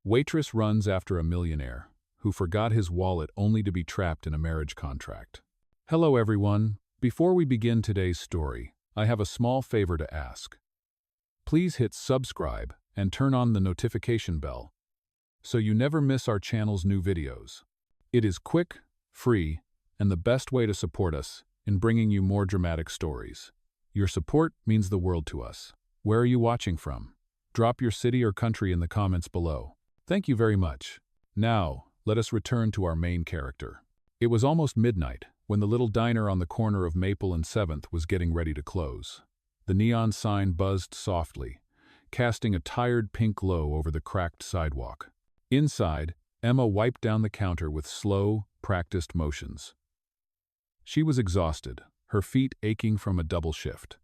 Waitress runs after a millionaire who forgot his wallet only to be trapped in a marriage contract. Hello everyone. Before we begin today's story, I have a small favor to ask. Please hit subscribe and turn on the notification bell so you never miss our channel's new videos. It is quick, free, and the best way to support us in bringing you more dramatic stories. Your support means the world to us. Where are you watching from? Drop your city or country in the comments below. Thank you very much. Now, let us return to our main character. It was almost midnight when the little diner on the corner of Maple and 7th was getting ready to close. The neon sign buzzed softly, casting a tired pink glow over the cracked sidewalk. Inside, Emma wiped down the counter with slow, practiced motions. She was exhausted, her feet aching from a double shift.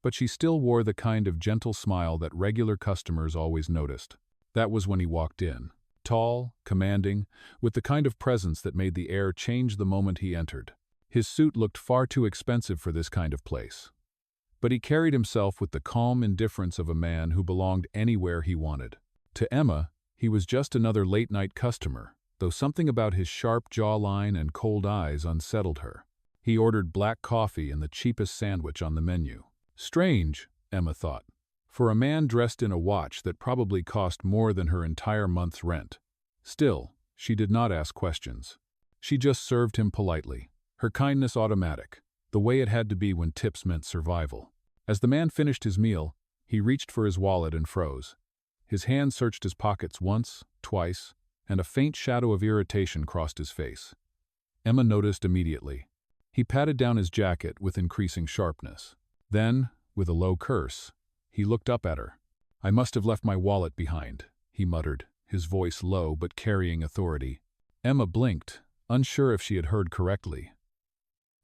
But she still wore the kind of gentle smile that regular customers always noticed. That was when he walked in, tall, commanding, with the kind of presence that made the air change the moment he entered. His suit looked far too expensive for this kind of place. But he carried himself with the calm indifference of a man who belonged anywhere he wanted. To Emma, he was just another late-night customer, though something about his sharp jawline and cold eyes unsettled her. He ordered black coffee and the cheapest sandwich on the menu. Strange, Emma thought, for a man dressed in a watch that probably cost more than her entire month's rent. Still, she did not ask questions. She just served him politely, her kindness automatic, the way it had to be when tips meant survival. As the man finished his meal, he reached for his wallet and froze. His hand searched his pockets once, twice, and a faint shadow of irritation crossed his face. Emma noticed immediately. He patted down his jacket with increasing sharpness. Then, with a low curse, he looked up at her. "I must have left my wallet behind," he muttered, his voice low but carrying authority. Emma blinked, unsure if she had heard correctly.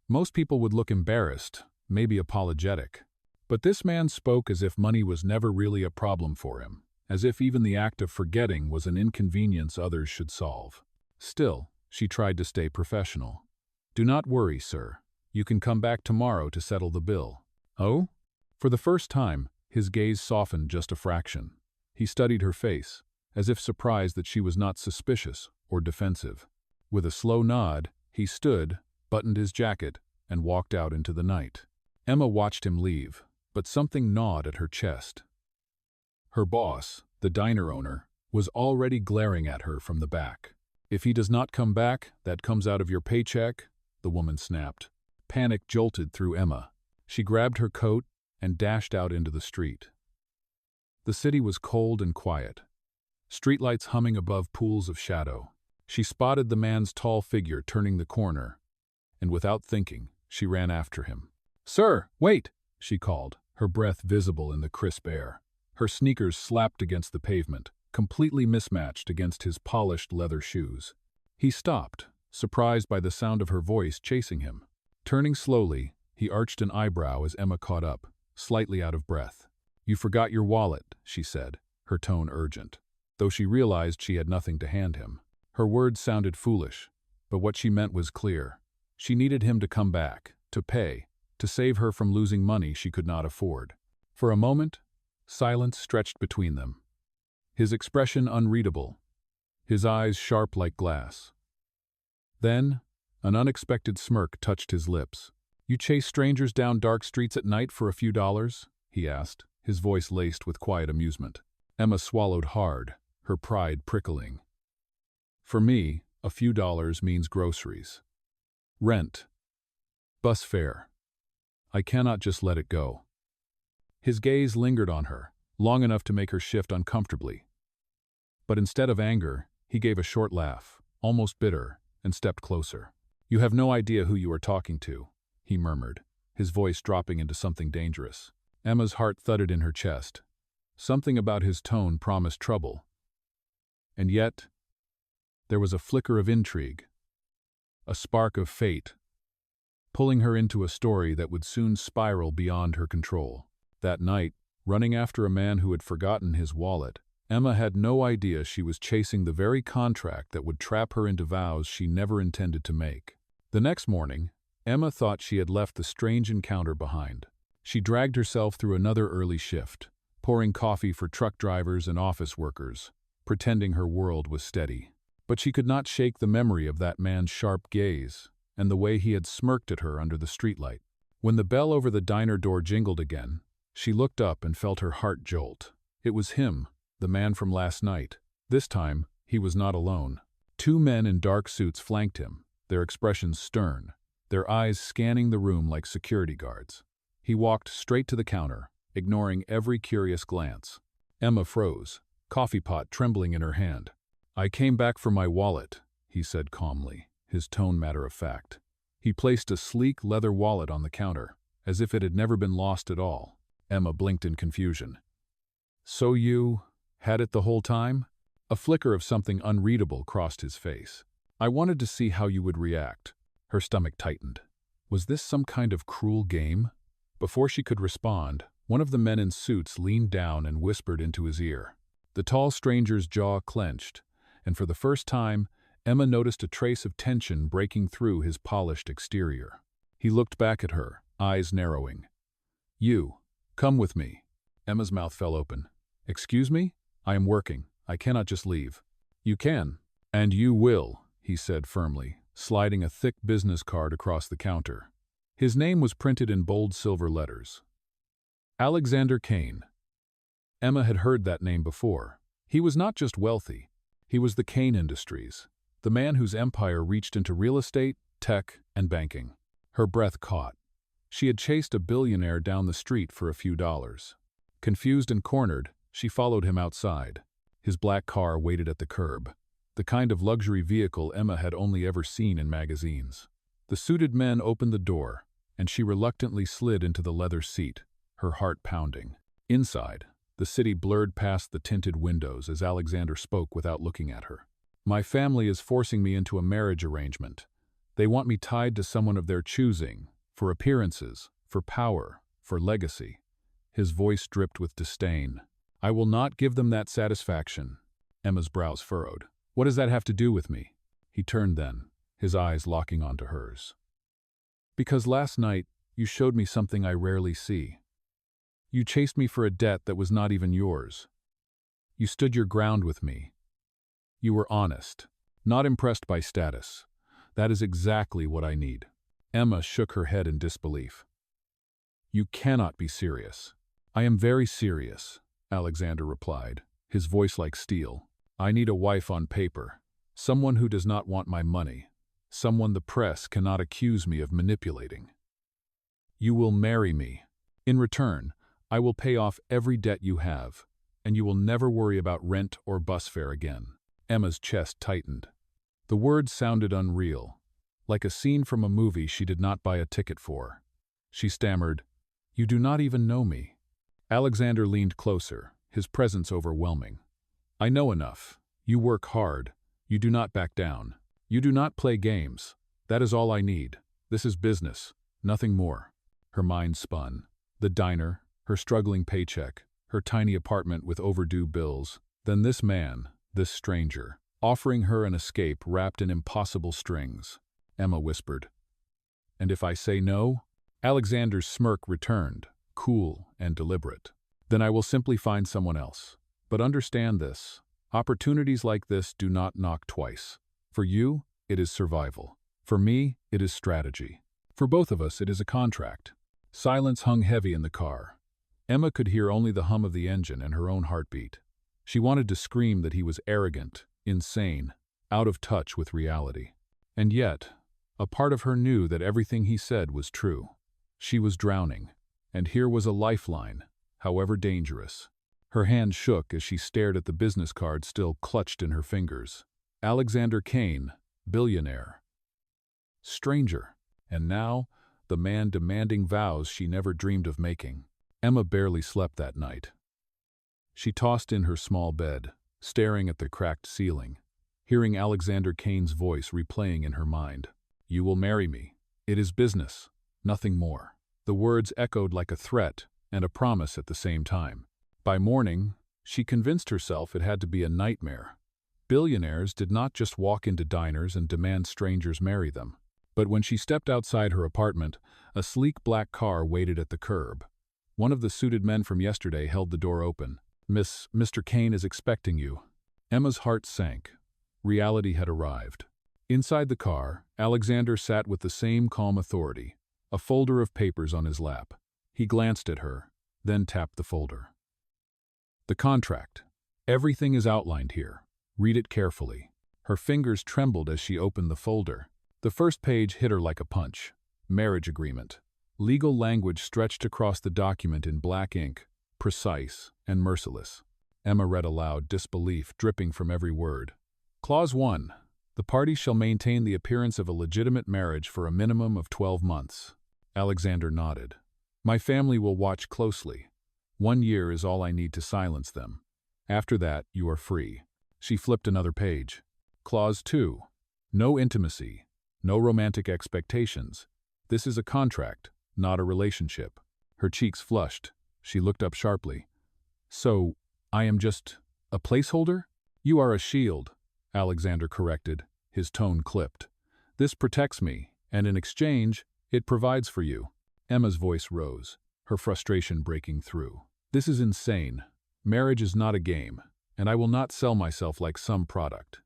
Most people would look embarrassed, maybe apologetic. But this man spoke as if money was never really a problem for him, as if even the act of forgetting was an inconvenience others should solve. Still, she tried to stay professional. "Do not worry, sir. You can come back tomorrow to settle the bill." "Oh?" For the first time, his gaze softened just a fraction. He studied her face, as if surprised that she was not suspicious or defensive. With a slow nod, he stood, buttoned his jacket, and walked out into the night. Emma watched him leave, but something gnawed at her chest. Her boss, the diner owner, was already glaring at her from the back. "If he does not come back, that comes out of your paycheck," the woman snapped. Panic jolted through Emma. She grabbed her coat and dashed out into the street. The city was cold and quiet, streetlights humming above pools of shadow. She spotted the man's tall figure turning the corner, and without thinking, she ran after him. "Sir, wait!" she called, her breath visible in the crisp air. Her sneakers slapped against the pavement, completely mismatched against his polished leather shoes. He stopped, surprised by the sound of her voice chasing him. Turning slowly, he arched an eyebrow as Emma caught up, slightly out of breath. "You forgot your wallet," she said, her tone urgent, though she realized she had nothing to hand him. Her words sounded foolish, but what she meant was clear. She needed him to come back, to pay, to save her from losing money she could not afford. For a moment, silence stretched between them, his expression unreadable, his eyes sharp like glass. Then, an unexpected smirk touched his lips. "You chase strangers down dark streets at night for a few dollars?" he asked, his voice laced with quiet amusement. Emma swallowed hard, her pride prickling. "For me, a few dollars means groceries, rent, bus fare. I cannot just let it go." His gaze lingered on her, long enough to make her shift uncomfortably. But instead of anger, he gave a short laugh, almost bitter, and stepped closer. "You have no idea who you are talking to," he murmured, his voice dropping into something dangerous. Emma's heart thudded in her chest. Something about his tone promised trouble. And yet, there was a flicker of intrigue, a spark of fate, pulling her into a story that would soon spiral beyond her control. That night, running after a man who had forgotten his wallet, Emma had no idea she was chasing the very contract that would trap her into vows she never intended to make. The next morning, Emma thought she had left the strange encounter behind. She dragged herself through another early shift, pouring coffee for truck drivers and office workers, pretending her world was steady. But she could not shake the memory of that man's sharp gaze and the way he had smirked at her under the streetlight. When the bell over the diner door jingled again, she looked up and felt her heart jolt. It was him, the man from last night. This time, he was not alone. Two men in dark suits flanked him, their expressions stern, their eyes scanning the room like security guards. He walked straight to the counter, ignoring every curious glance. Emma froze, coffee pot trembling in her hand. "I came back for my wallet," he said calmly, his tone matter-of-fact. He placed a sleek leather wallet on the counter, as if it had never been lost at all. Emma blinked in confusion. "So you had it the whole time?" A flicker of something unreadable crossed his face. "I wanted to see how you would react." Her stomach tightened. Was this some kind of cruel game? Before she could respond, one of the men in suits leaned down and whispered into his ear. The tall stranger's jaw clenched, and for the first time, Emma noticed a trace of tension breaking through his polished exterior. He looked back at her, eyes narrowing. "You, come with me." Emma's mouth fell open. "Excuse me? I am working. I cannot just leave." "You can. And you will," he said firmly, sliding a thick business card across the counter. His name was printed in bold silver letters. Alexander Kane. Emma had heard that name before. He was not just wealthy. He was the Kane Industries, the man whose empire reached into real estate, tech, and banking. Her breath caught. She had chased a billionaire down the street for a few dollars. Confused and cornered, she followed him outside. His black car waited at the curb, the kind of luxury vehicle Emma had only ever seen in magazines. The suited men opened the door, and she reluctantly slid into the leather seat, her heart pounding. Inside, the city blurred past the tinted windows as Alexander spoke without looking at her. "My family is forcing me into a marriage arrangement. They want me tied to someone of their choosing, for appearances, for power, for legacy." His voice dripped with disdain. "I will not give them that satisfaction." Emma's brows furrowed. "What does that have to do with me?" He turned then, his eyes locking onto hers. "Because last night, you showed me something I rarely see. You chased me for a debt that was not even yours. You stood your ground with me. You were honest, not impressed by status. That is exactly what I need." Emma shook her head in disbelief. "You cannot be serious." "I am very serious," Alexander replied, his voice like steel. "I need a wife on paper, someone who does not want my money, someone the press cannot accuse me of manipulating. You will marry me. In return, I will pay off every debt you have, and you will never worry about rent or bus fare again." Emma's chest tightened. The words sounded unreal, like a scene from a movie she did not buy a ticket for. She stammered, "You do not even know me." Alexander leaned closer, his presence overwhelming. "I know enough. You work hard. You do not back down. You do not play games. That is all I need. This is business, nothing more." Her mind spun. The diner, her struggling paycheck, her tiny apartment with overdue bills. Then this man, this stranger, offering her an escape wrapped in impossible strings. Emma whispered, "And if I say no?" Alexander's smirk returned, cool and deliberate. "Then I will simply find someone else. But understand this. Opportunities like this do not knock twice. For you, it is survival. For me, it is strategy. For both of us, it is a contract." Silence hung heavy in the car. Emma could hear only the hum of the engine and her own heartbeat. She wanted to scream that he was arrogant, insane, out of touch with reality. And yet, a part of her knew that everything he said was true. She was drowning, and here was a lifeline, however dangerous. Her hand shook as she stared at the business card still clutched in her fingers. Alexander Kane, billionaire. Stranger, and now, the man demanding vows she never dreamed of making. Emma barely slept that night. She tossed in her small bed, staring at the cracked ceiling, hearing Alexander Kane's voice replaying in her mind. "You will marry me. It is business, nothing more." The words echoed like a threat and a promise at the same time. By morning, she convinced herself it had to be a nightmare. Billionaires did not just walk into diners and demand strangers marry them. But when she stepped outside her apartment, a sleek black car waited at the curb. One of the suited men from yesterday held the door open. Mr. Kane is expecting you." Emma's heart sank. Reality had arrived. Inside the car, Alexander sat with the same calm authority, a folder of papers on his lap. He glanced at her, then tapped the folder. The contract. Everything is outlined here. Read it carefully. Her fingers trembled as she opened the folder. The first page hit her like a punch. Marriage agreement. Legal language stretched across the document in black ink, precise and merciless. Emma read aloud, disbelief dripping from every word. Clause 1. The parties shall maintain the appearance of a legitimate marriage for a minimum of 12 months. Alexander nodded. My family will watch closely. 1 year is all I need to silence them. After that, you are free. She flipped another page. Clause 2. No intimacy. No romantic expectations. This is a contract, not a relationship. Her cheeks flushed. She looked up sharply. So, I am just a placeholder? You are a shield, Alexander corrected, his tone clipped. This protects me, and in exchange, it provides for you. Emma's voice rose, her frustration breaking through. This is insane. Marriage is not a game, and I will not sell myself like some product.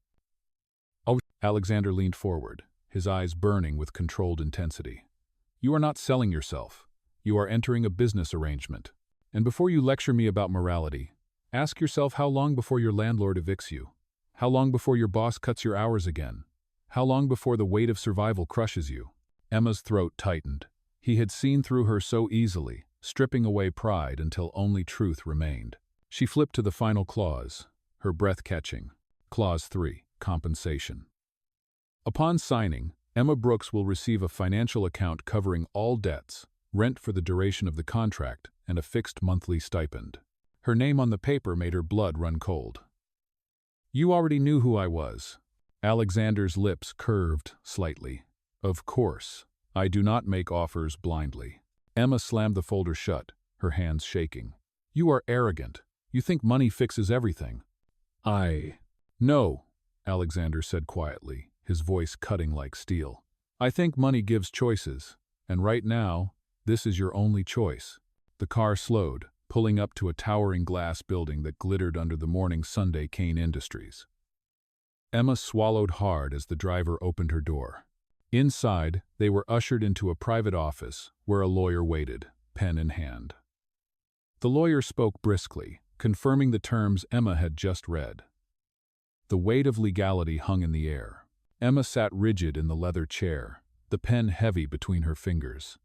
Oh, Alexander leaned forward, his eyes burning with controlled intensity. You are not selling yourself. You are entering a business arrangement. And before you lecture me about morality, ask yourself how long before your landlord evicts you? How long before your boss cuts your hours again? How long before the weight of survival crushes you? Emma's throat tightened. He had seen through her so easily, stripping away pride until only truth remained. She flipped to the final clause, her breath catching. Clause 3. Compensation. Upon signing, Emma Brooks will receive a financial account covering all debts, rent for the duration of the contract, and a fixed monthly stipend. Her name on the paper made her blood run cold. You already knew who I was. Alexander's lips curved slightly. Of course, I do not make offers blindly. Emma slammed the folder shut, her hands shaking. You are arrogant. You think money fixes everything. No, Alexander said quietly, his voice cutting like steel. I think money gives choices, and right now, this is your only choice. The car slowed, pulling up to a towering glass building that glittered under the morning Sunday Kane Industries. Emma swallowed hard as the driver opened her door. Inside, they were ushered into a private office where a lawyer waited, pen in hand. The lawyer spoke briskly, confirming the terms Emma had just read. The weight of legality hung in the air. Emma sat rigid in the leather chair, the pen heavy between her fingers.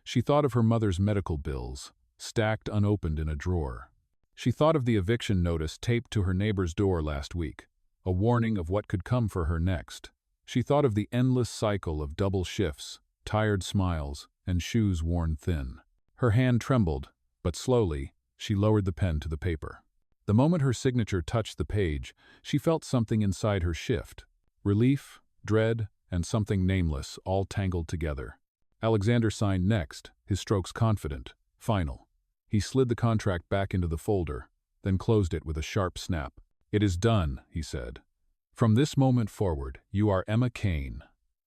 She thought of her mother's medical bills, stacked unopened in a drawer. She thought of the eviction notice taped to her neighbor's door last week, a warning of what could come for her next. She thought of the endless cycle of double shifts, tired smiles, and shoes worn thin. Her hand trembled, but slowly, she lowered the pen to the paper. The moment her signature touched the page, she felt something inside her shift. Relief, dread, and something nameless, all tangled together. Alexander signed next, his strokes confident, final. He slid the contract back into the folder, then closed it with a sharp snap. It is done, he said. From this moment forward, you are Emma Kane.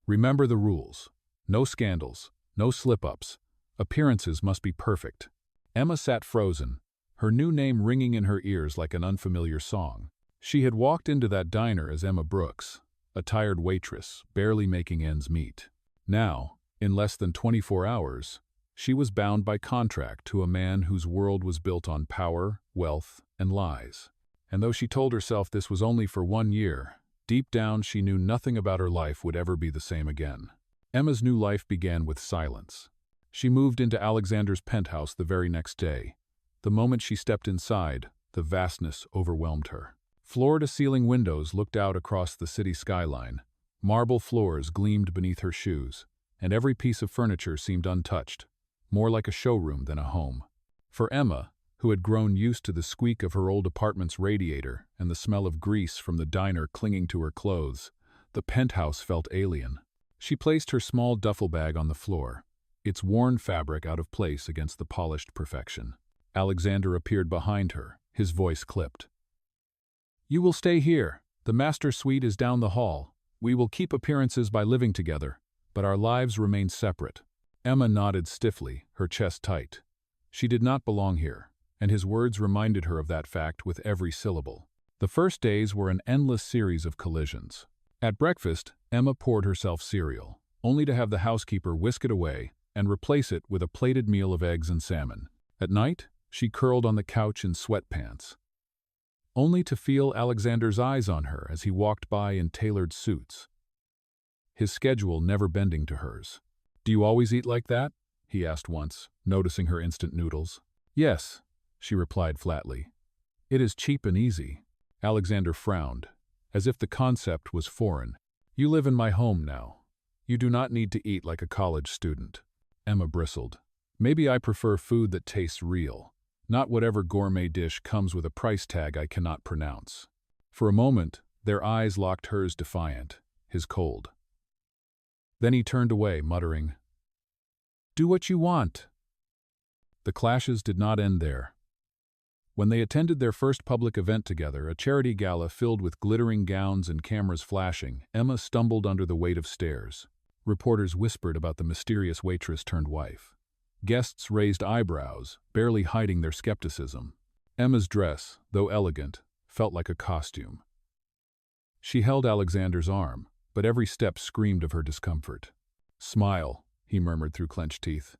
Remember the rules. No scandals, no slip-ups. Appearances must be perfect. Emma sat frozen, her new name ringing in her ears like an unfamiliar song. She had walked into that diner as Emma Brooks, a tired waitress, barely making ends meet. Now, in less than 24 hours, she was bound by contract to a man whose world was built on power, wealth, and lies. And though she told herself this was only for 1 year, deep down she knew nothing about her life would ever be the same again. Emma's new life began with silence. She moved into Alexander's penthouse the very next day. The moment she stepped inside, the vastness overwhelmed her. Floor-to-ceiling windows looked out across the city skyline. Marble floors gleamed beneath her shoes, and every piece of furniture seemed untouched, more like a showroom than a home. For Emma, who had grown used to the squeak of her old apartment's radiator and the smell of grease from the diner clinging to her clothes, the penthouse felt alien. She placed her small duffel bag on the floor, its worn fabric out of place against the polished perfection. Alexander appeared behind her, his voice clipped. You will stay here. The master suite is down the hall. We will keep appearances by living together, but our lives remain separate. Emma nodded stiffly, her chest tight. She did not belong here, and his words reminded her of that fact with every syllable. The first days were an endless series of collisions. At breakfast, Emma poured herself cereal, only to have the housekeeper whisk it away and replace it with a plated meal of eggs and salmon. At night, she curled on the couch in sweatpants, only to feel Alexander's eyes on her as he walked by in tailored suits, his schedule never bending to hers. "Do you always eat like that?" he asked once, noticing her instant noodles. "Yes," she replied flatly. "It is cheap and easy." Alexander frowned, as if the concept was foreign. "You live in my home now. You do not need to eat like a college student." Emma bristled. "Maybe I prefer food that tastes real, not whatever gourmet dish comes with a price tag I cannot pronounce." For a moment, their eyes locked, hers defiant, his cold. Then he turned away, muttering, "Do what you want." The clashes did not end there. When they attended their first public event together, a charity gala filled with glittering gowns and cameras flashing, Emma stumbled under the weight of stares. Reporters whispered about the mysterious waitress-turned-wife. Guests raised eyebrows, barely hiding their skepticism. Emma's dress, though elegant, felt like a costume. She held Alexander's arm, but every step screamed of her discomfort. "Smile," he murmured through clenched teeth.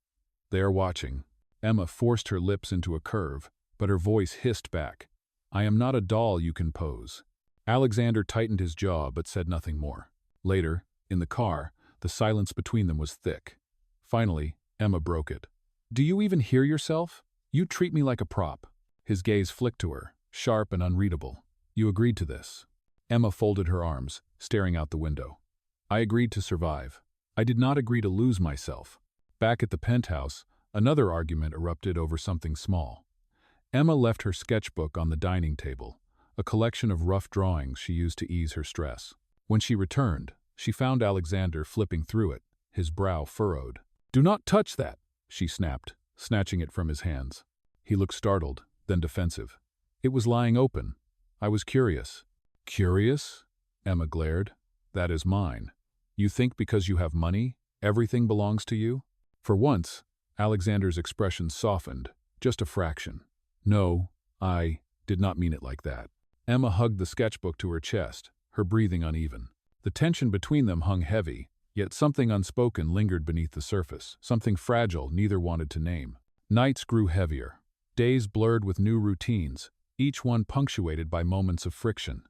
"They are watching." Emma forced her lips into a curve, but her voice hissed back, "I am not a doll you can pose." Alexander tightened his jaw but said nothing more. Later, in the car, the silence between them was thick. Finally, Emma broke it. "Do you even hear yourself? You treat me like a prop." His gaze flicked to her, sharp and unreadable. "You agreed to this." Emma folded her arms, staring out the window. "I agreed to survive. I did not agree to lose myself." Back at the penthouse, another argument erupted over something small. Emma left her sketchbook on the dining table, a collection of rough drawings she used to ease her stress. When she returned, she found Alexander flipping through it, his brow furrowed. "Do not touch that," she snapped, snatching it from his hands. He looked startled, then defensive. "It was lying open. I was curious." "Curious?" Emma glared. "That is mine. You think because you have money, everything belongs to you?" For once, Alexander's expression softened, just a fraction. "No, I did not mean it like that." Emma hugged the sketchbook to her chest, her breathing uneven. The tension between them hung heavy, yet something unspoken lingered beneath the surface, something fragile neither wanted to name. Nights grew heavier. Days blurred with new routines, each one punctuated by moments of friction.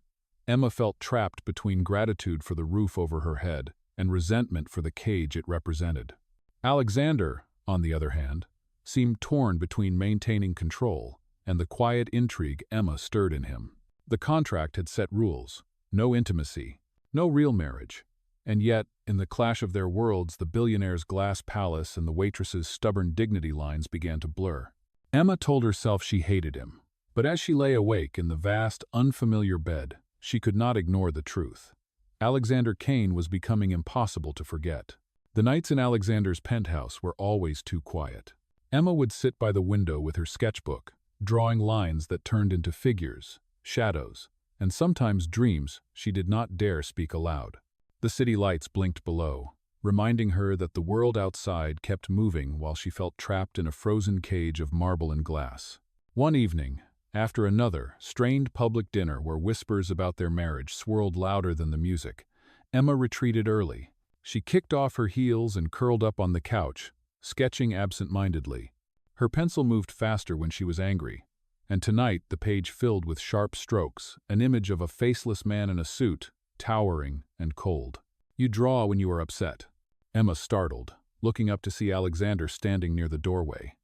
Emma felt trapped between gratitude for the roof over her head and resentment for the cage it represented. Alexander, on the other hand, seemed torn between maintaining control and the quiet intrigue Emma stirred in him. The contract had set rules: no intimacy, no real marriage. And yet, in the clash of their worlds, the billionaire's glass palace and the waitress's stubborn dignity lines began to blur. Emma told herself she hated him, but as she lay awake in the vast, unfamiliar bed, she could not ignore the truth. Alexander Kane was becoming impossible to forget. The nights in Alexander's penthouse were always too quiet. Emma would sit by the window with her sketchbook, drawing lines that turned into figures, shadows, and sometimes dreams she did not dare speak aloud. The city lights blinked below, reminding her that the world outside kept moving while she felt trapped in a frozen cage of marble and glass. One evening, after another strained public dinner where whispers about their marriage swirled louder than the music, Emma retreated early. She kicked off her heels and curled up on the couch, sketching absent-mindedly. Her pencil moved faster when she was angry, and tonight the page filled with sharp strokes, an image of a faceless man in a suit, towering and cold. "You draw when you are upset." Emma startled, looking up to see Alexander standing near the doorway.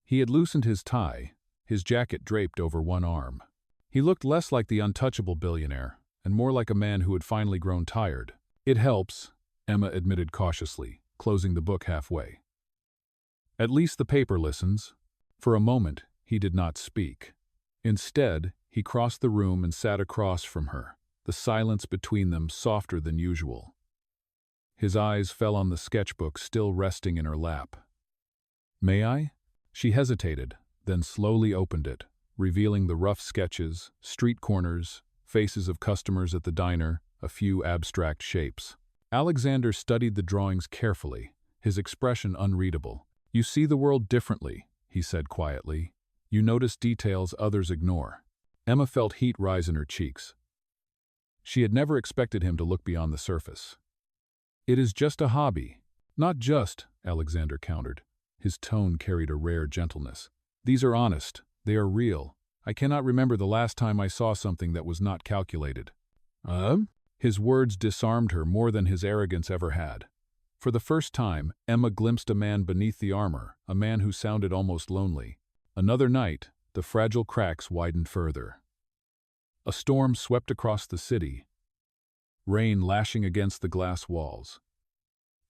He had loosened his tie, his jacket draped over one arm. He looked less like the untouchable billionaire, and more like a man who had finally grown tired. "It helps," Emma admitted cautiously, closing the book halfway. "At least the paper listens." For a moment, he did not speak. Instead, he crossed the room and sat across from her, the silence between them softer than usual. His eyes fell on the sketchbook still resting in her lap. "May I?" She hesitated, then slowly opened it, revealing the rough sketches, street corners, faces of customers at the diner, a few abstract shapes. Alexander studied the drawings carefully, his expression unreadable. "You see the world differently," he said quietly. "You notice details others ignore." Emma felt heat rise in her cheeks. She had never expected him to look beyond the surface. "It is just a hobby." "Not just," Alexander countered. His tone carried a rare gentleness. "These are honest. They are real. I cannot remember the last time I saw something that was not calculated." His words disarmed her more than his arrogance ever had. For the first time, Emma glimpsed a man beneath the armor, a man who sounded almost lonely. Another night, the fragile cracks widened further. A storm swept across the city, rain lashing against the glass walls.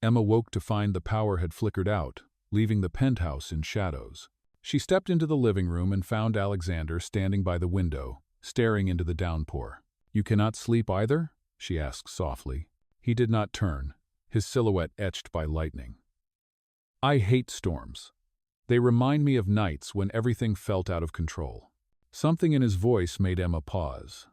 Emma woke to find the power had flickered out, leaving the penthouse in shadows. She stepped into the living room and found Alexander standing by the window, staring into the downpour. "You cannot sleep either?" she asked softly. He did not turn, his silhouette etched by lightning. "I hate storms. They remind me of nights when everything felt out of control." Something in his voice made Emma pause.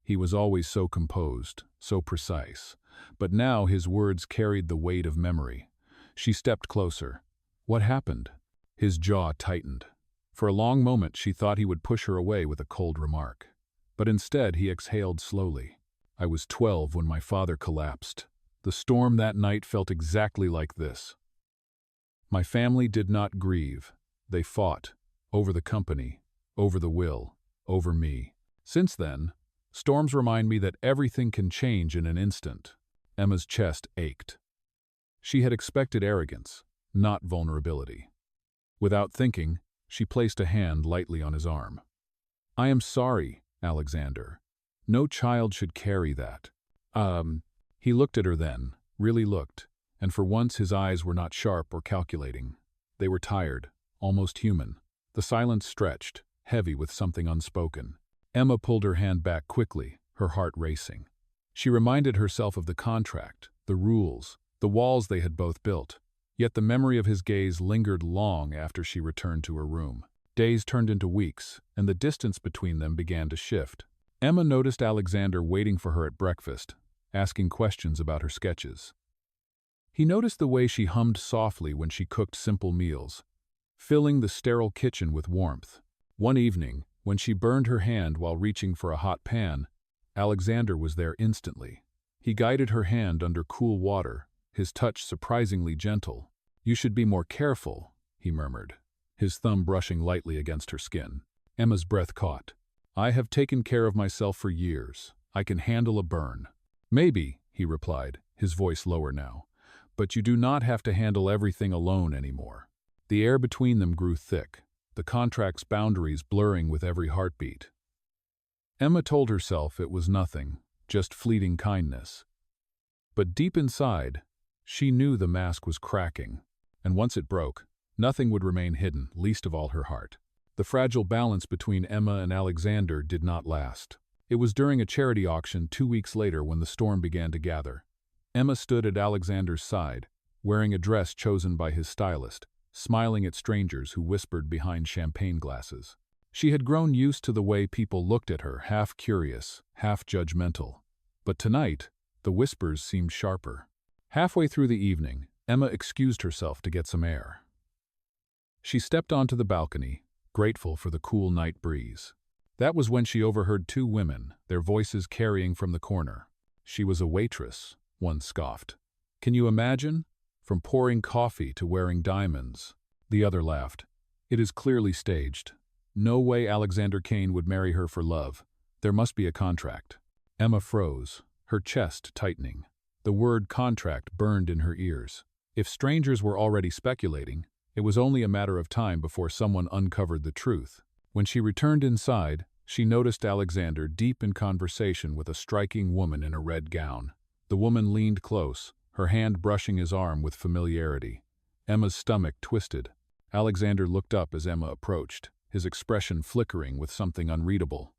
He was always so composed, so precise, but now his words carried the weight of memory. She stepped closer. "What happened?" His jaw tightened. For a long moment she thought he would push her away with a cold remark. But instead he exhaled slowly. "I was 12 when my father collapsed. The storm that night felt exactly like this. My family did not grieve. They fought. Over the company, over the will, over me. Since then, storms remind me that everything can change in an instant." Emma's chest ached. She had expected arrogance, not vulnerability. Without thinking, she placed a hand lightly on his arm. "I am sorry, Alexander. No child should carry that." He looked at her then, really looked, and for once his eyes were not sharp or calculating. They were tired, almost human. The silence stretched, heavy with something unspoken. Emma pulled her hand back quickly, her heart racing. She reminded herself of the contract, the rules, the walls they had both built. Yet the memory of his gaze lingered long after she returned to her room. Days turned into weeks, and the distance between them began to shift. Emma noticed Alexander waiting for her at breakfast, asking questions about her sketches. He noticed the way she hummed softly when she cooked simple meals, filling the sterile kitchen with warmth. One evening, when she burned her hand while reaching for a hot pan, Alexander was there instantly. He guided her hand under cool water, his touch surprisingly gentle. "You should be more careful," he murmured, his thumb brushing lightly against her skin. Emma's breath caught. "I have taken care of myself for years. I can handle a burn." "Maybe," he replied, his voice lower now, "but you do not have to handle everything alone anymore." The air between them grew thick, the contract's boundaries blurring with every heartbeat. Emma told herself it was nothing, just fleeting kindness. But deep inside, she knew the mask was cracking, and once it broke, nothing would remain hidden, least of all her heart. The fragile balance between Emma and Alexander did not last. It was during a charity auction 2 weeks later when the storm began to gather. Emma stood at Alexander's side, wearing a dress chosen by his stylist, smiling at strangers who whispered behind champagne glasses. She had grown used to the way people looked at her, half curious, half judgmental. But tonight, the whispers seemed sharper. Halfway through the evening, Emma excused herself to get some air. She stepped onto the balcony, grateful for the cool night breeze. That was when she overheard 2 women, their voices carrying from the corner. "She was a waitress," one scoffed. "Can you imagine? From pouring coffee to wearing diamonds." The other laughed. "It is clearly staged. No way Alexander Kane would marry her for love. There must be a contract." Emma froze, her chest tightening. The word contract burned in her ears. If strangers were already speculating, it was only a matter of time before someone uncovered the truth. When she returned inside, she noticed Alexander deep in conversation with a striking woman in a red gown. The woman leaned close, her hand brushing his arm with familiarity. Emma's stomach twisted. Alexander looked up as Emma approached, his expression flickering with something unreadable.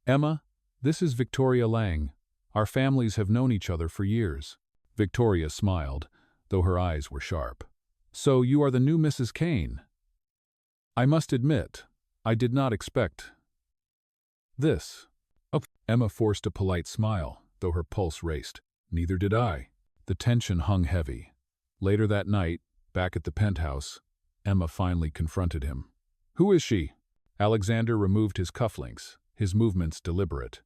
"Emma, this is Victoria Lang. Our families have known each other for years." Victoria smiled, though her eyes were sharp. "So you are the new Mrs. Kane. I must admit, I did not expect this." Oh. Emma forced a polite smile, though her pulse raced. "Neither did I." The tension hung heavy. Later that night, back at the penthouse, Emma finally confronted him. "Who is she?" Alexander removed his cufflinks, his movements deliberate.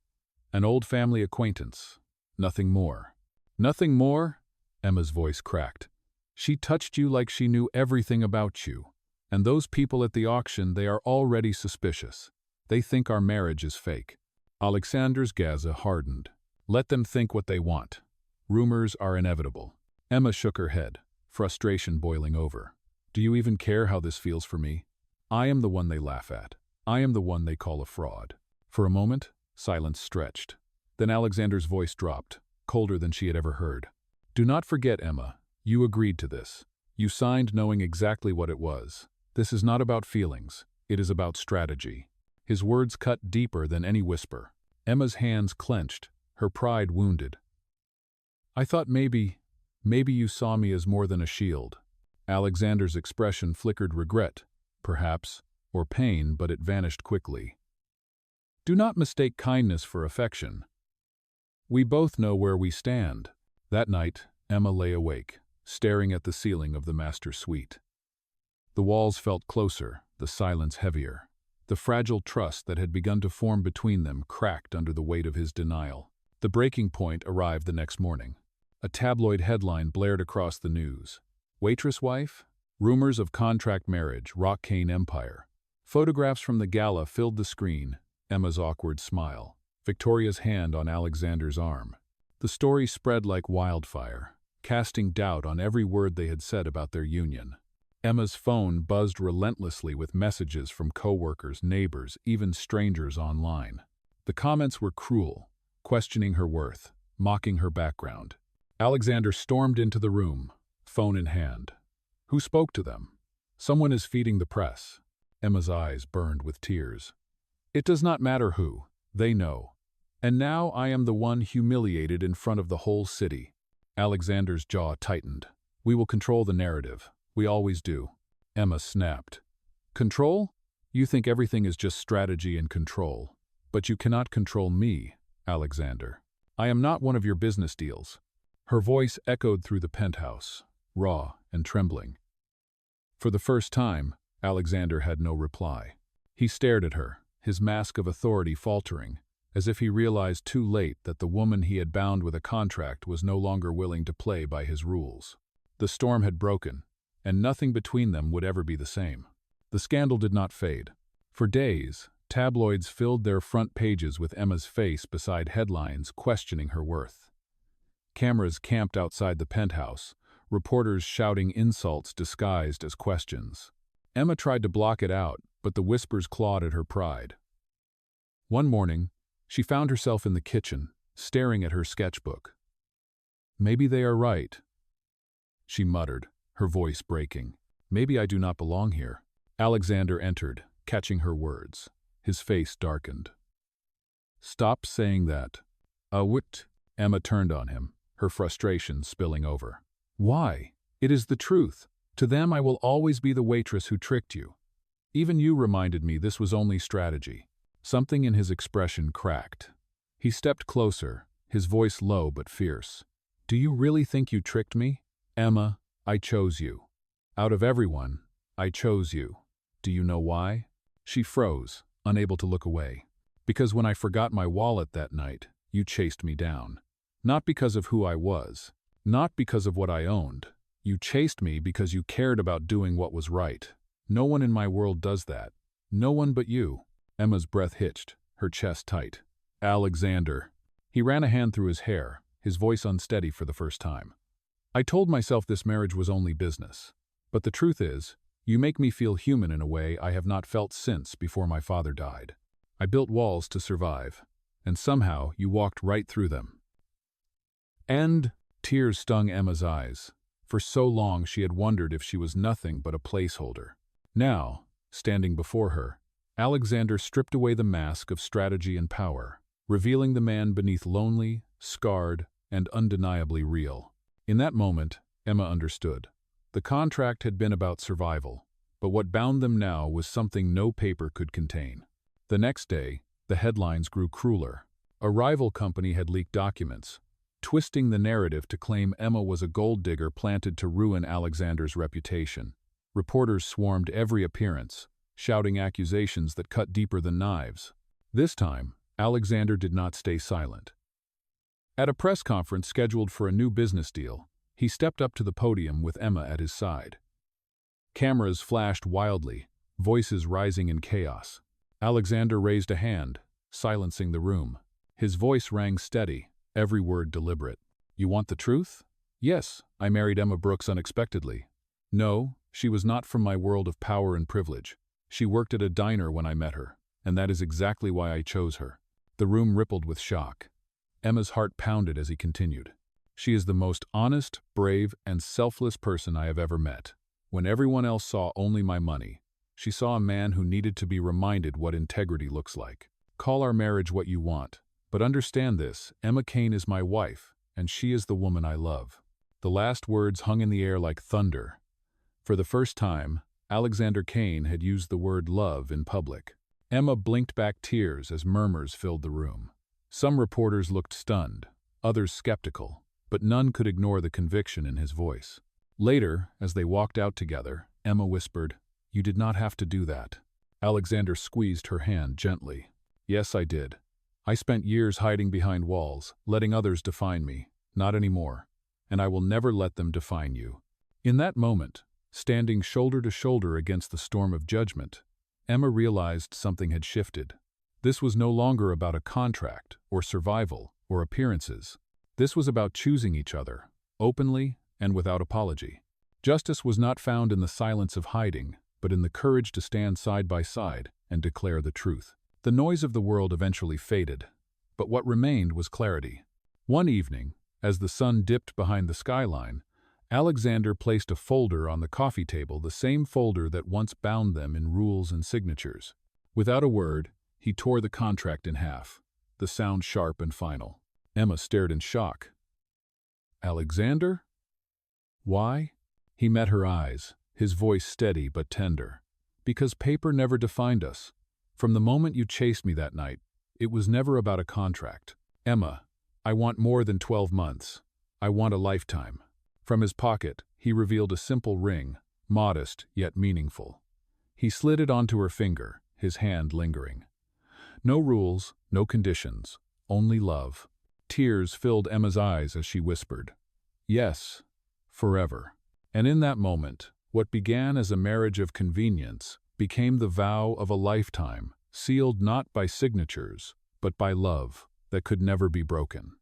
An old family acquaintance. Nothing more. Nothing more? Emma's voice cracked. She touched you like she knew everything about you. And those people at the auction, they are already suspicious. They think our marriage is fake. Alexander's gaze hardened. Let them think what they want. Rumors are inevitable. Emma shook her head, frustration boiling over. Do you even care how this feels for me? I am the one they laugh at. I am the one they call a fraud. For a moment, silence stretched. Then Alexander's voice dropped, colder than she had ever heard. Do not forget, Emma, you agreed to this. You signed knowing exactly what it was. This is not about feelings. It is about strategy. His words cut deeper than any whisper. Emma's hands clenched, her pride wounded. I thought maybe you saw me as more than a shield. Alexander's expression flickered regret, perhaps, or pain, but it vanished quickly. Do not mistake kindness for affection. We both know where we stand. That night, Emma lay awake, staring at the ceiling of the master suite. The walls felt closer, the silence heavier. The fragile trust that had begun to form between them cracked under the weight of his denial. The breaking point arrived the next morning. A tabloid headline blared across the news. Waitress wife? Rumors of contract marriage rock Kane empire. Photographs from the gala filled the screen. Emma's awkward smile. Victoria's hand on Alexander's arm. The story spread like wildfire, casting doubt on every word they had said about their union. Emma's phone buzzed relentlessly with messages from coworkers, neighbors, even strangers online. The comments were cruel, questioning her worth, mocking her background. Alexander stormed into the room, phone in hand. Who spoke to them? Someone is feeding the press. Emma's eyes burned with tears. It does not matter who. They know. And now I am the one humiliated in front of the whole city. Alexander's jaw tightened. We will control the narrative. We always do. Emma snapped. Control? You think everything is just strategy and control. But you cannot control me, Alexander. I am not one of your business deals. Her voice echoed through the penthouse, raw and trembling. For the first time, Alexander had no reply. He stared at her, his mask of authority faltering, as if he realized too late that the woman he had bound with a contract was no longer willing to play by his rules. The storm had broken, and nothing between them would ever be the same. The scandal did not fade. For days, tabloids filled their front pages with Emma's face beside headlines questioning her worth. Cameras camped outside the penthouse, reporters shouting insults disguised as questions. Emma tried to block it out, but the whispers clawed at her pride. One morning, she found herself in the kitchen, staring at her sketchbook. Maybe they are right, she muttered, her voice breaking. Maybe I do not belong here. Alexander entered, catching her words. His face darkened. Stop saying that. What? Emma turned on him, her frustration spilling over. Why? It is the truth. To them I will always be the waitress who tricked you. Even you reminded me this was only strategy. Something in his expression cracked. He stepped closer, his voice low but fierce. Do you really think you tricked me? Emma, I chose you. Out of everyone, I chose you. Do you know why? She froze, unable to look away. Because when I forgot my wallet that night, you chased me down. Not because of who I was. Not because of what I owned. You chased me because you cared about doing what was right. No one in my world does that. No one but you. Emma's breath hitched, her chest tight. Alexander. He ran a hand through his hair, his voice unsteady for the first time. I told myself this marriage was only business. But the truth is, you make me feel human in a way I have not felt since before my father died. I built walls to survive, and somehow you walked right through them. And tears stung Emma's eyes. For so long she had wondered if she was nothing but a placeholder. Now, standing before her, Alexander stripped away the mask of strategy and power, revealing the man beneath lonely, scarred, and undeniably real. In that moment, Emma understood. The contract had been about survival, but what bound them now was something no paper could contain. The next day, the headlines grew crueler. A rival company had leaked documents, twisting the narrative to claim Emma was a gold digger planted to ruin Alexander's reputation. Reporters swarmed every appearance, shouting accusations that cut deeper than knives. This time, Alexander did not stay silent. At a press conference scheduled for a new business deal, he stepped up to the podium with Emma at his side. Cameras flashed wildly, voices rising in chaos. Alexander raised a hand, silencing the room. His voice rang steady, every word deliberate. "You want the truth?" "Yes, I married Emma Brooks unexpectedly." "No, she was not from my world of power and privilege. She worked at a diner when I met her, and that is exactly why I chose her." The room rippled with shock. Emma's heart pounded as he continued. "She is the most honest, brave, and selfless person I have ever met. When everyone else saw only my money, she saw a man who needed to be reminded what integrity looks like. Call our marriage what you want, but understand this, Emma Kane is my wife, and she is the woman I love." The last words hung in the air like thunder. For the first time, Alexander Kane had used the word love in public. Emma blinked back tears as murmurs filled the room. Some reporters looked stunned, others skeptical, but none could ignore the conviction in his voice. Later, as they walked out together, Emma whispered, "You did not have to do that." Alexander squeezed her hand gently. "Yes, I did. I spent years hiding behind walls, letting others define me. Not anymore. And I will never let them define you." In that moment, standing shoulder to shoulder against the storm of judgment, Emma realized something had shifted. This was no longer about a contract, or survival, or appearances. This was about choosing each other, openly and without apology. Justice was not found in the silence of hiding, but in the courage to stand side by side and declare the truth. The noise of the world eventually faded, but what remained was clarity. One evening, as the sun dipped behind the skyline, Alexander placed a folder on the coffee table, the same folder that once bound them in rules and signatures. Without a word, he tore the contract in half, the sound sharp and final. Emma stared in shock. "Alexander? Why?" He met her eyes, his voice steady but tender. "Because paper never defined us. From the moment you chased me that night, it was never about a contract. Emma, I want more than 12 months. I want a lifetime." From his pocket, he revealed a simple ring, modest yet meaningful. He slid it onto her finger, his hand lingering. No rules, no conditions, only love. Tears filled Emma's eyes as she whispered, "Yes, forever." And in that moment, what began as a marriage of convenience became the vow of a lifetime, sealed not by signatures, but by love that could never be broken.